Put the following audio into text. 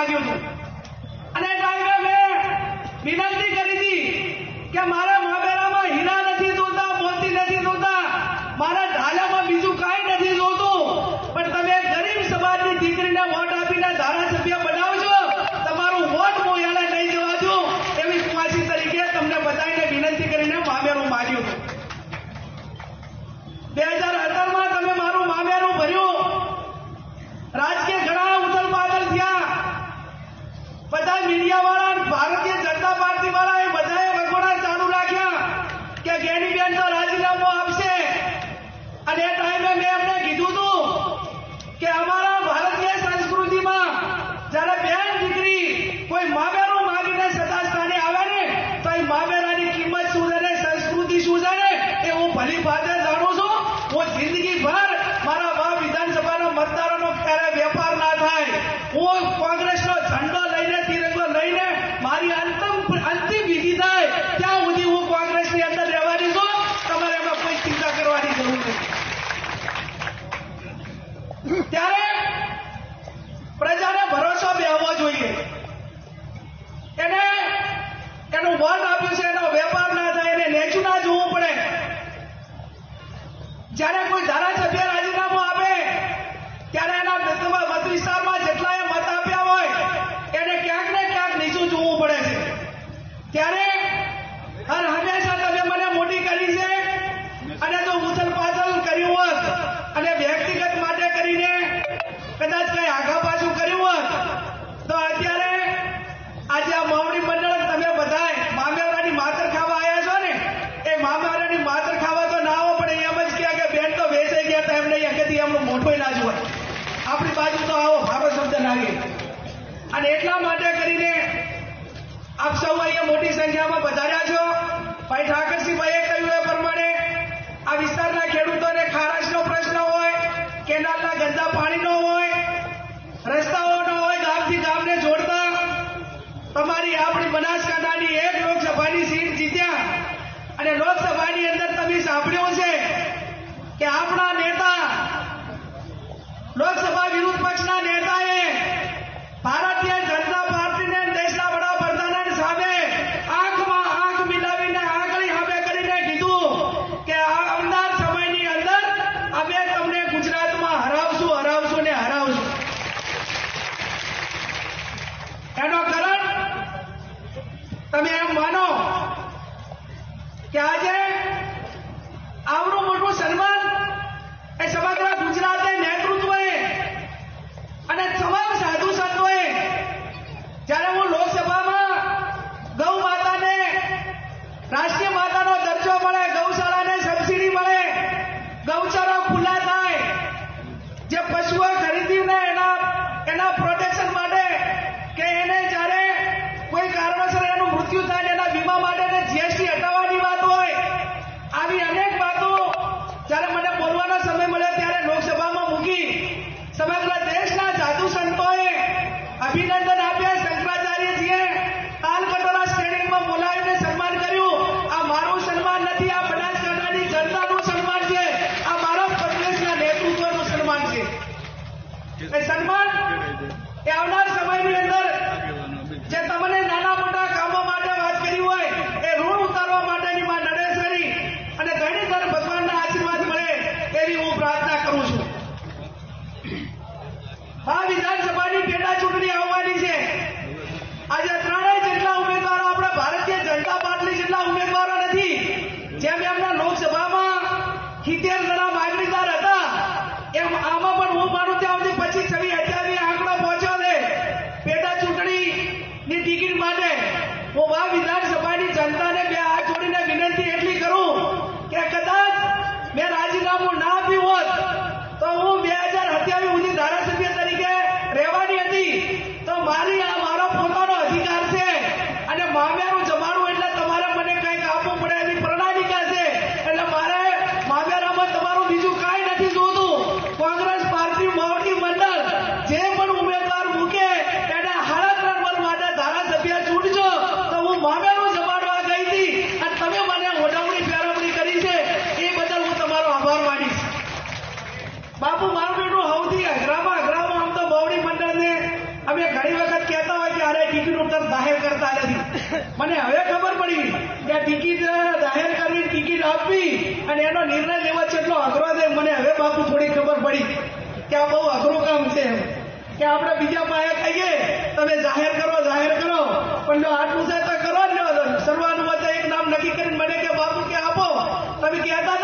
માગ્યું હતું અને ટાઈમે મેં વિનંતી કરી હતી કે મારા મામેરામાં હીરા નથી જોતા, મોતી નથી જોતા, મારા ઢાલામાં બીજું કાંઈ નથી જોતું, પણ તમે ગરીબ સમાજની દીકરીને વોટ આપીને ધારાસભ્ય બનાવજો, તમારું વોટ હું એને લઈ જવા દઉં એવી કુવાસી તરીકે તમને બધાને વિનંતી કરીને મામેરું માગ્યું હતું। 2018માં તમે મારું મામેરું ભર્યું, રાજકીય ઘણા ઉથલ પાથલ થયા, બધા મીડિયાવાળા, ભારતીય જનતા પાર્ટી વાળા બધાએ વગોડા ચાલુ રાખ્યા કે ગેનીબેન તો રાજીનામું આપશે અને એ ટાઈમે મેં એમને કીધું હતું કે અમારા ભારતીય સંસ્કૃતિમાં જ્યારે બેન દીકરી કોઈ મામેરું માગીને સત્તા સ્થાને આવે ને તો એ મામેરાની કિંમત શું છે ને સંસ્કૃતિ શું છે ને એ હું ભલી ભાતે જાણું છું। હું જિંદગીભર મારા બાપ વિધાનસભાના મતદારોનો ક્યારે વેપાર ના થાય, હું કોંગ્રેસનો ઝંડો લઈને તિરંગો લઈને મારી અંતિમ વિધિ થાય ત્યાં સુધી હું કોંગ્રેસની અંદર રહેવાની છું। તમારે એમાં કોઈ ચિંતા કરવાની જરૂર નથી। ત્યારે પ્રજાને ભરોસો બેસવો જોઈએ, એને એનું વોટ આપ્યું છે એનો વેપાર ના થાય, એને નેચું ના જોવું પડે। જ્યારે કોઈ ધારાસભ્ય રાજીનામું આપે ત્યારે એના મત વિસ્તારમાં જેટલા મત આપ્યા હોય એને ક્યાંક ને ક્યાંક નીચું જોવું પડે છે। ત્યારે હર હંમેશા તમે મને મોટી કરી છે અને જો ઉથલ પાથલ કર્યું હોત અને વ્યક્તિગત માટે કરીને કદાચ કઈ આગા પાછું કર્યું હોત તો અત્યારે આજે આ માવડી મંડળ તમે બધા મામેરાની માતર ખાવા આવ્યા છો ને, એ મામેરાની માતર ખાવા તો ના આવો પણ એમ જ કહે કે બેન તો વેચાઈ ગયા હતા, એમને અહીંયાથી એમનો મોટો ના જોવાય, આપણી બાજુ તો આવો ભારો શબ્દ લાગે। અને એટલા માટે કરીને આપ સૌ અહીંયા મોટી સંખ્યામાં પધાર્યા છો। ભાઈ ઠાકરસિંહભાઈએ કહ્યું એ પ્રમાણે આ વિસ્તારના ખેડૂતોને ખારાશનો પ્રશ્ન હોય, કેનાલના ગંદા પાણીનો હોય, રસ્તાઓનો હોય, ગામથી ગામને જોડતા, તમારી આપણી બનાસકાંઠાની એક લોકસભાની સીટ જીત્યા અને લોકસભાની અંદર તમે સાંભળ્યું છે કે આપણા નેતા લોકસભા વિરોધ પક્ષના નેતાએ ભારતીય જનતા પાર્ટીને દેશના વડાપ્રધાન સામે આંખમાં આંખ મિલાવીને આંગળી સામે કરીને કીધું કે આવનાર સમયની અંદર અમે તમને ગુજરાતમાં હરાવશું ને હરાવશું। એનો કારણ તમે એમ માનો કે આજે આવડું મોટું સન્માન એ સમગ્ર ગુજરાતે નેતૃત્વએ અને તમામ સાધુ સંતોએ, જ્યારે હું લોકસભામાં ગૌ માતાને રાષ્ટ્રીય માતાનો દરજ્જો મળે, ગૌશાળાને સબસિડી મળે, ગૌચરો ખુલ્લા થાય, જે પશુઓ ખરીદીને એના પ્રોટેક્શન માટે કે એને જ્યારે કોઈ કારણોસર એનું મૃત્યુ થાય એના વીમા માટે જીએસટી હટાવવાની વાત હોય, આવી અનેક વાતો જ્યારે મને બોલવાનો સમય મળ્યો ત્યારે લોકસભામાં મૂકી સમગ્ર દેશના સાધુ સંતોએ અભિનંદન આપ્યા। શંકરાચાર્યજીએ તાલ કટોરા સ્ટેડિયમમાં બોલાવીને સન્માન કર્યું। આ મારું સન્માન નથી, આ બનાસકાંઠાની જનતાનું સન્માન છે, આ મારા પ્રદેશના નેતૃત્વનું સન્માન છે। એ સન્માન એ આવનાર સમયની અંદર જે તમને નાના મોટા કામો માટે વાત કરી હોય એ ઋણ ઉતારવા માટેની માં નડેશ્વરી અને ઘણીધર ભગવાનના આશીર્વાદ મળે એવી હું પ્રાર્થના કરું છું। આ વિધાનસભાની પેટા ચૂંટણી આવવાની છે। આજે ત્રણેય જેટલા ઉમેદવારો આપણા ભારતીય જનતા પાર્ટી જેટલા ઉમેદવારો નથી, જેમ એમના લોકસભામાં 70 જણા માગણીદાર હતા એમ આમાં પણ હું માનું ત્યાં સુધી 25, 26, 28 આંકડો પહોંચ્યો છે પેટા ચૂંટણીની ટિકિટ માટે। હું આ વિધાનસભાની જનતાને બે હાથ જોડીને વિનંતી એટલી કરું કે કદાચ મેં રાજીનામું ના આપ્યું હોત તો હું 2027 સુધી ધારાસભ્ય તરીકે રહેવાની હતી, તો મારો પોતાનો અધિકાર છે મને હવે ખબર પડી કે આ ટિકિટ જાહેર કરવી, ટિકિટ આપવી અને એનો નિર્ણય લેવા કેટલો અઘરો છે. મને હવે બાપુ થોડી ખબર પડી કે આ બહુ અઘરું કામ છે એમ. કે આપણે બીજા પાસે કહીએ તમે જાહેર કરો પણ જો આટલું છે તો કરો જ. સર્વાનુમતે એક નામ નક્કી કરીને મને કે બાપુ કે આપો, તમે કહેતા